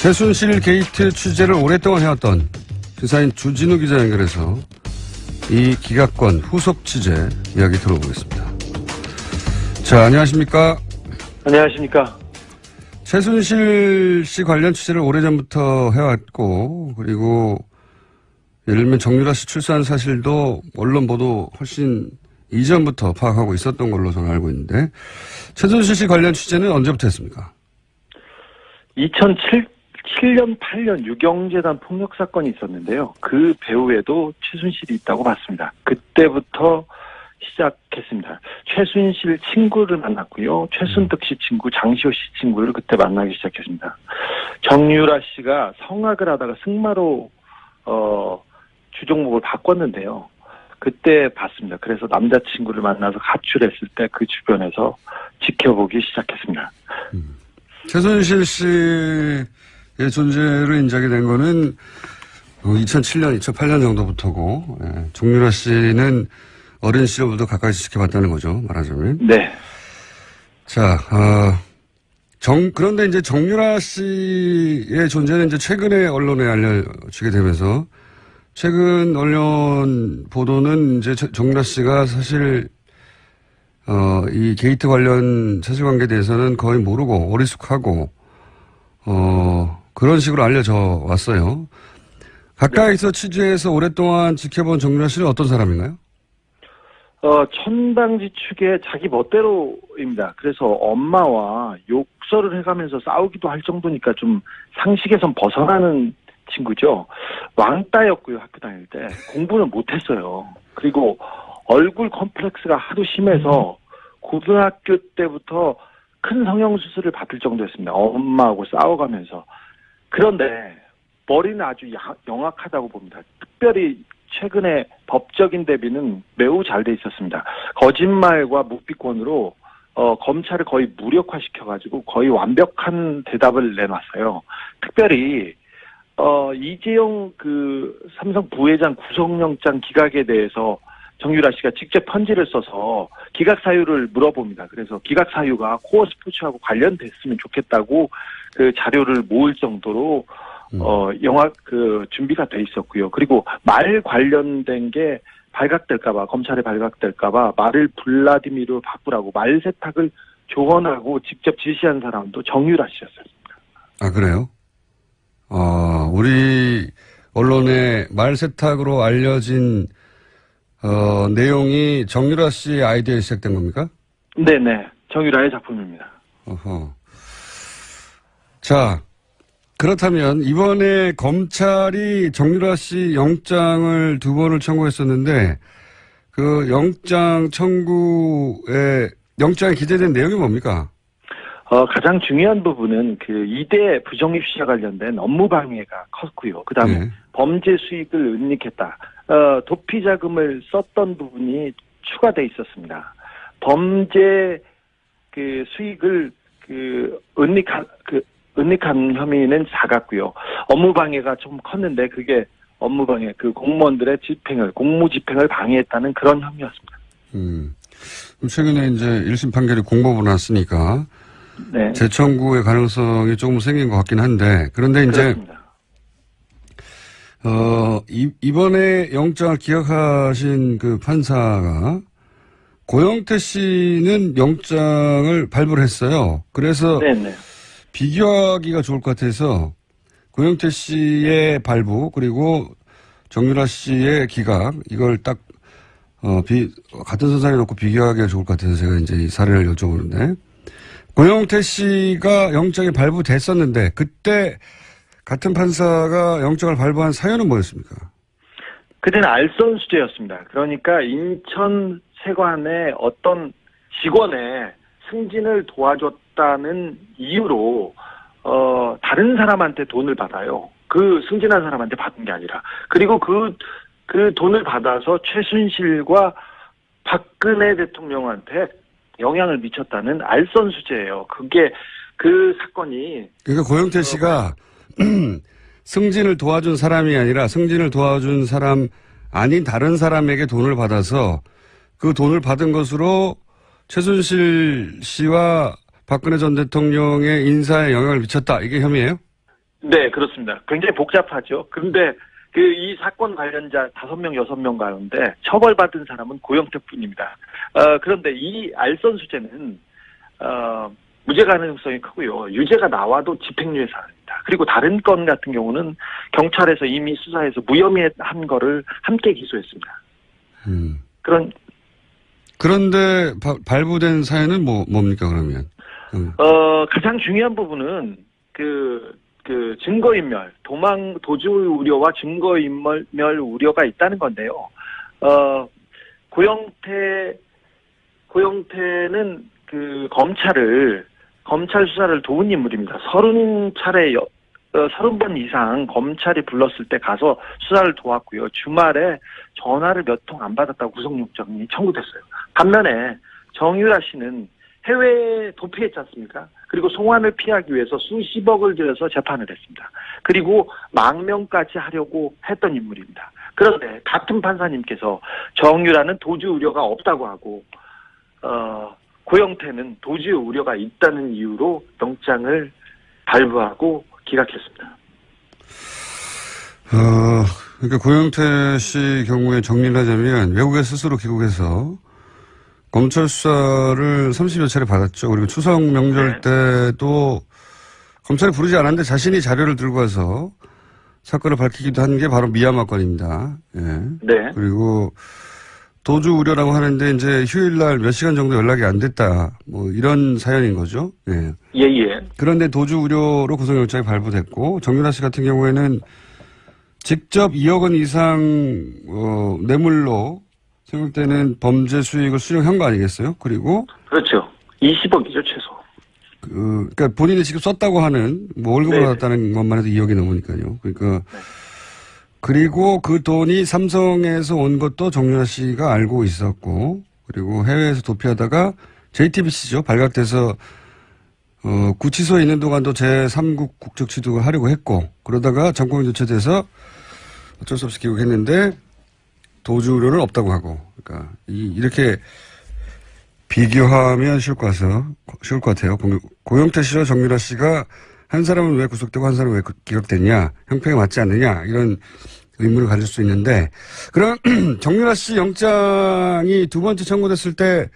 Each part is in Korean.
최순실 게이트 취재를 오랫동안 해왔던 기사인 주진우 기자 연결해서 이 기각권 후속 취재 이야기 들어보겠습니다. 자, 안녕하십니까? 안녕하십니까? 최순실 씨 관련 취재를 오래전부터 해왔고, 그리고 예를 들면 정유라 씨 출산 사실도 언론 보도 훨씬 이전부터 파악하고 있었던 걸로 저는 알고 있는데, 최순실 씨 관련 취재는 언제부터 했습니까? 2007년, 8년 유경재단 폭력 사건이 있었는데요. 그 배후에도 최순실이 있다고 봤습니다. 그때부터 시작했습니다. 최순실 친구를 만났고요. 최순득 씨 친구, 장시호 씨 친구를 그때 만나기 시작했습니다. 정유라 씨가 성악을 하다가 승마로 주종목을 바꿨는데요. 그때 봤습니다. 그래서 남자친구를 만나서 가출했을 때 그 주변에서 지켜보기 시작했습니다. 최순실 씨의 존재를 인정하게 된 거는 2007년, 2008년 정도부터고, 정유라 씨는 어린 시절부터 가까이서 지켜봤다는 거죠, 말하자면. 네. 자, 그런데 이제 정유라 씨의 존재는 이제 최근에 언론에 알려지게 되면서, 최근 언론 보도는 이제 정유라 씨가 사실, 이 게이트 관련 사실관계에 대해서는 거의 모르고 어리숙하고, 그런 식으로 알려져 왔어요. 가까이서 취재해서 오랫동안 지켜본 정유라 씨는 어떤 사람인가요? 천방지축의 자기 멋대로입니다. 그래서 엄마와 욕설을 해가면서 싸우기도 할 정도니까 좀 상식에선 벗어나는 친구죠. 왕따였고요, 학교 다닐 때. 공부는 못했어요. 그리고 얼굴 컴플렉스가 하도 심해서 고등학교 때부터 큰 성형수술을 받을 정도였습니다. 엄마하고 싸워가면서. 그런데 머리는 아주 영악하다고 봅니다. 특별히 최근에 법적인 대비는 매우 잘 돼 있었습니다. 거짓말과 묵비권으로 검찰을 거의 무력화시켜가지고 거의 완벽한 대답을 내놨어요. 특별히 이재용 삼성 부회장 구속영장 기각에 대해서 정유라 씨가 직접 편지를 써서 기각 사유를 물어봅니다. 그래서 기각 사유가 코어 스포츠하고 관련됐으면 좋겠다고 그 자료를 모을 정도로 준비가 돼 있었고요. 그리고 말 관련된 게 발각될까봐, 검찰에 발각될까봐 말을 블라디미르로 바꾸라고 말 세탁을 조언하고 직접 지시한 사람도 정유라 씨였습니다. 아, 그래요? 우리 언론에 말 세탁으로 알려진, 내용이 정유라 씨의 아이디어에 시작된 겁니까? 네네. 정유라의 작품입니다. 어허. 자, 그렇다면 이번에 검찰이 정유라 씨 영장을 2번을 청구했었는데 그 영장 청구에 영장에 기재된 내용이 뭡니까? 가장 중요한 부분은 그 이대 부정입 시와 관련된 업무 방해가 컸고요. 그다음에 네. 범죄 수익을 은닉했다. 도피 자금을 썼던 부분이 추가돼 있었습니다. 범죄 수익을 은닉한 혐의는 작았고요. 업무 방해가 좀 컸는데 그게 업무 방해, 공무원들의 공무 집행을 방해했다는 그런 혐의였습니다. 최근에 이제 1심 판결이 공법으로 났으니까 네. 재청구의 가능성이 조금 생긴 것 같긴 한데 그런데 이제 그렇습니다. 이번에 영장을 기각하신 그 판사가 고영태 씨는 영장을 발부를 했어요. 그래서 네네. 비교하기가 좋을 것 같아서 고영태 씨의 발부 그리고 정유라 씨의 기각 이걸 딱 같은 선상에 놓고 비교하기가 좋을 것 같아서 제가 이제 이 사례를 여쭤보는데 고영태 씨가 영장이 발부됐었는데 그때 같은 판사가 영장을 발부한 사유는 뭐였습니까? 그때는 알선수재였습니다. 그러니까 인천 세관의 어떤 직원의 승진을 도와줬다는 이유로 다른 사람한테 돈을 받아요. 그 승진한 사람한테 받은 게 아니라. 그리고 그 돈을 받아서 최순실과 박근혜 대통령한테 영향을 미쳤다는 알선수재예요. 그게 그 사건이. 그러니까 고영태 씨가 승진을 도와준 사람이 아니라 승진을 도와준 사람 아닌 다른 사람에게 돈을 받아서 그 돈을 받은 것으로 최순실 씨와 박근혜 전 대통령의 인사에 영향을 미쳤다. 이게 혐의예요? 네, 그렇습니다. 굉장히 복잡하죠. 그런데 이 사건 관련자 5명, 6명 가운데 처벌받은 사람은 고영태뿐입니다. 그런데 이 알선수재는 무죄 가능성이 크고요. 유죄가 나와도 집행유예 사안입니다. 그리고 다른 건 같은 경우는 경찰에서 이미 수사해서 무혐의한 거를 함께 기소했습니다. 그런데 발부된 사연은 뭡니까 그러면? 가장 중요한 부분은 증거인멸, 도주 우려와 증거인멸 우려가 있다는 건데요. 고영태는 검찰 수사를 도운 인물입니다. 30번 이상 검찰이 불렀을 때 가서 수사를 도왔고요. 주말에 전화를 몇 통 안 받았다고 구속영장이 청구됐어요. 반면에 정유라 씨는 해외에 도피했지 않습니까? 그리고 송환을 피하기 위해서 수십억을 들여서 재판을 했습니다. 그리고 망명까지 하려고 했던 인물입니다. 그런데 같은 판사님께서 정유라는 도주 우려가 없다고 하고 고영태는 도주 우려가 있다는 이유로 영장을 발부하고 기각했습니다. 그러니까 고영태 씨 경우에 정리를 하자면 외국에 스스로 귀국해서 검찰 수사를 30여 차례 받았죠. 그리고 추석 명절 때도 검찰이 부르지 않았는데 자신이 자료를 들고 와서 사건을 밝히기도 한 게 바로 미얀마 건입니다. 예. 네. 그리고 도주 우려라고 하는데 이제 휴일날 몇 시간 정도 연락이 안 됐다. 이런 사연인 거죠. 예. 예. 그런데 도주 우려로 구속영장이 발부됐고 정유라 씨 같은 경우에는 직접 2억 원 이상 뇌물로 생각되는 범죄 수익을 수령한 거 아니겠어요? 그리고 그렇죠. 20억이죠 최소. 그러니까 본인이 직접 썼다고 하는 월급을 받았다는 것만 해도 2억이 넘으니까요. 그러니까 그리고 그 돈이 삼성에서 온 것도 정유라 씨가 알고 있었고 그리고 해외에서 도피하다가 JTBC죠 발각돼서 구치소에 있는 동안도 제3국 국적 취득을 하려고 했고 그러다가 정권이 교체돼서 어쩔 수 없이 귀국했는데 도주 우려는 없다고 하고 그러니까 이렇게 비교하면 쉬울 것 같아요. 고영태 씨와 정유라 씨가 한 사람은 왜 구속되고 한 사람은 왜 기각됐냐 형평에 맞지 않느냐 이런 의문을 가질 수 있는데 그럼 정유라 씨 영장이 두 번째 청구됐을 때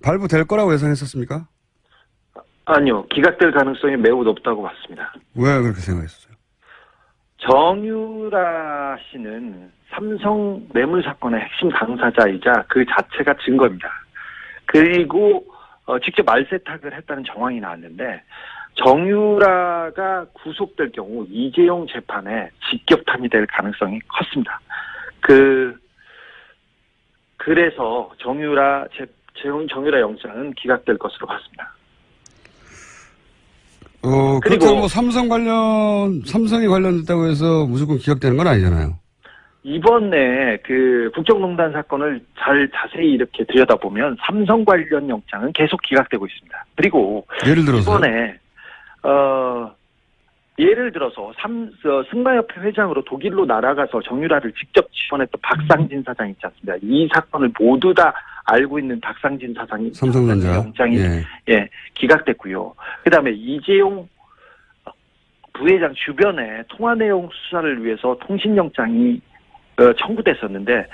발부될 거라고 예상했었습니까? 아니요. 기각될 가능성이 매우 높다고 봤습니다. 왜 그렇게 생각했었어요? 정유라 씨는 삼성 뇌물 사건의 핵심 당사자이자 그 자체가 증거입니다. 그리고 직접 말세탁을 했다는 정황이 나왔는데 정유라가 구속될 경우 이재용 재판에 직격탄이 될 가능성이 컸습니다. 그래서 정유라 영장은 기각될 것으로 봤습니다. 그리고 삼성이 관련됐다고 해서 무조건 기각되는 건 아니잖아요. 이번에 국정농단 사건을 자세히 이렇게 들여다보면 삼성 관련 영장은 계속 기각되고 있습니다. 그리고 예를 들어서 이번에 예를 들어서 승마협회 회장으로 독일로 날아가서 정유라를 직접 지원했던 박상진 사장 있지 않습니까? 이 사건을 모두 다 알고 있는 박상진 사장이 삼성전자 영장이 기각됐고요. 그다음에 이재용 부회장 주변에 통화 내용 수사를 위해서 통신영장이 청구됐었는데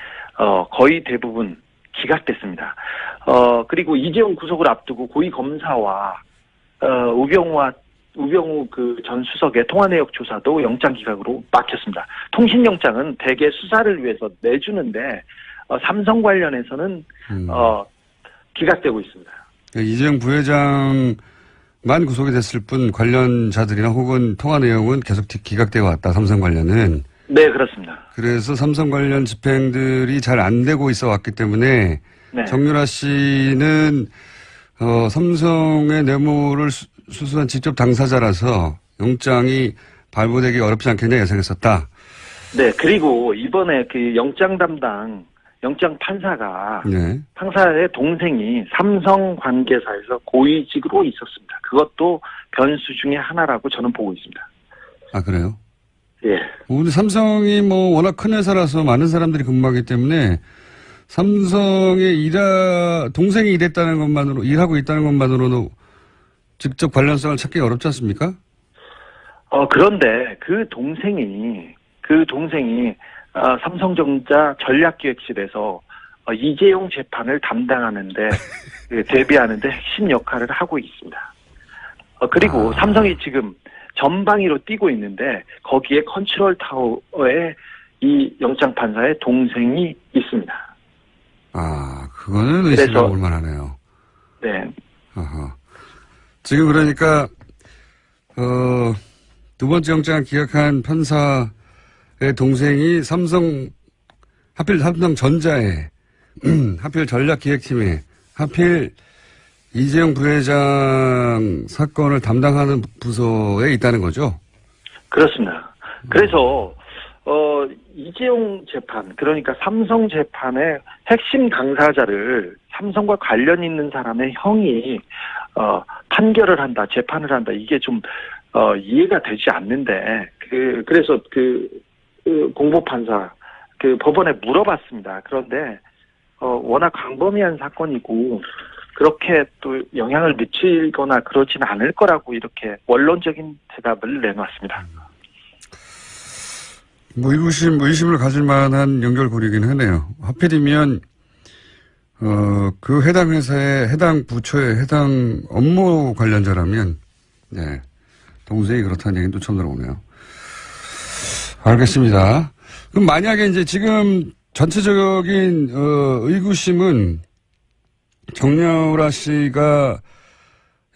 거의 대부분 기각됐습니다. 그리고 이재용 구속을 앞두고 고위 검사와 우병우 전 수석의 통화 내역 조사도 영장 기각으로 막혔습니다. 통신영장은 대개 수사를 위해서 내주는데 삼성 관련해서는 기각되고 있습니다. 이재용 부회장만 구속이 됐을 뿐 관련자들이나 혹은 통화 내용은 계속 기각되어 왔다. 삼성 관련은. 네, 그렇습니다. 그래서 삼성 관련 집행들이 잘 안 되고 있어 왔기 때문에 정유라 씨는 삼성의 뇌물을 수수한 직접 당사자라서 영장이 발부되기 어렵지 않겠냐 예상했었다. 네, 그리고 이번에 영장 판사가 판사의 동생이 삼성 관계사에서 고위직으로 있었습니다. 그것도 변수 중에 하나라고 저는 보고 있습니다. 아, 그래요? 예. 우리 삼성이 워낙 큰 회사라서 많은 사람들이 근무하기 때문에 삼성의 동생이 일하고 있다는 것만으로도 직접 관련성을 찾기 어렵지 않습니까? 그런데 그 동생이 삼성전자 전략기획실에서 이재용 재판을 담당하는데 대비하는데 핵심 역할을 하고 있습니다. 그리고 삼성이 지금 전방위로 뛰고 있는데 거기에 컨트롤 타워에 이 영장 판사의 동생이 있습니다. 그거는 의심해 볼 만하네요. 네. 지금 그러니까 두 번째 영장을 기각한 판사의 동생이 하필 삼성전자에 하필 전략기획팀에 하필 이재용 부회장 사건을 담당하는 부서에 있다는 거죠? 그렇습니다. 그래서 이재용 재판, 그러니까 삼성 재판의 핵심 당사자를 삼성과 관련 있는 사람의 형이 판결을 한다, 재판을 한다, 이게 좀 이해가 되지 않는데 그래서 공보판사 법원에 물어봤습니다. 그런데 워낙 광범위한 사건이고 그렇게 또 영향을 미치거나 그러지는 않을 거라고 이렇게 원론적인 대답을 내놓았습니다. 의심을 가질 만한 연결고리긴 하네요. 하필이면 그 해당 회사의 해당 부처의 해당 업무 관련자라면 네, 동생이 그렇다는 얘기는 또 처음 들어보네요. 알겠습니다. 그럼 만약에 이제 지금 전체적인 의구심은 정유라 씨가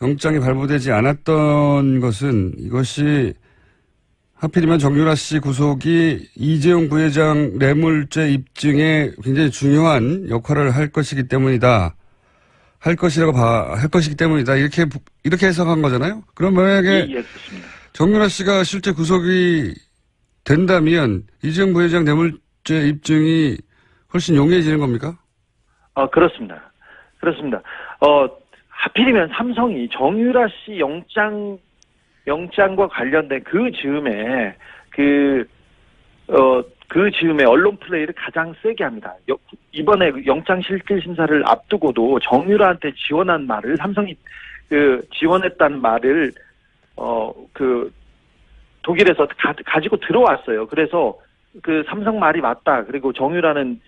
영장이 발부되지 않았던 것은 이것이 하필이면 정유라 씨 구속이 이재용 부회장 뇌물죄 입증에 굉장히 중요한 역할을 할 것이기 때문이다. 할 것이기 때문이다. 이렇게 해석한 거잖아요. 그럼 만약에 정유라 씨가 실제 구속이 된다면 이재용 부회장 뇌물죄 입증이 훨씬 용이해지는 겁니까? 그렇습니다. 하필이면 삼성이 정유라 씨 영장과 관련된 그 즈음에 언론 플레이를 가장 세게 합니다. 이번에 영장 실질 심사를 앞두고도 정유라한테 지원한 말을 삼성이 지원했다는 말을 독일에서 가지고 들어왔어요. 그래서 삼성 말이 맞다. 그리고 정유라는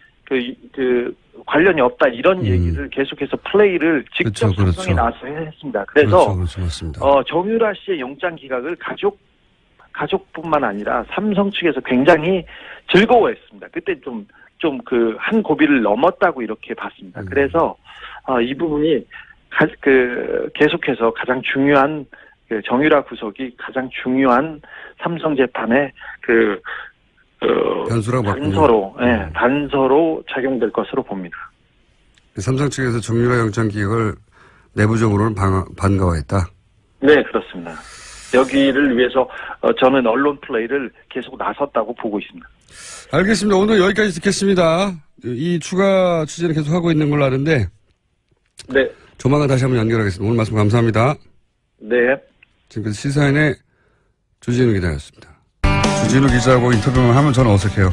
관련이 없다. 이런 얘기를 계속해서 플레이를 직접 삼성이 나와서 했습니다. 그래서 그렇죠. 정유라 씨의 영장 기각을 가족뿐만 아니라 삼성 측에서 굉장히 즐거워했습니다. 그때 한 고비를 넘었다고 이렇게 봤습니다. 그래서 이 부분이 계속해서 가장 중요한 정유라 구속이 가장 중요한 삼성 재판의 단서로 작용될 것으로 봅니다. 삼성 측에서 정유라 영장 기각을 내부적으로는 반가워했다. 네, 그렇습니다. 여기를 위해서 저는 언론 플레이를 계속 나섰다고 보고 있습니다. 알겠습니다. 오늘 여기까지 듣겠습니다. 이 추가 취재는 계속 하고 있는 걸로 아는데 네. 조만간 다시 한번 연결하겠습니다. 오늘 말씀 감사합니다. 네. 지금까지 시사인의 주진우 기자였습니다. 주진우 기자하고 인터뷰만 하면 저는 어색해요.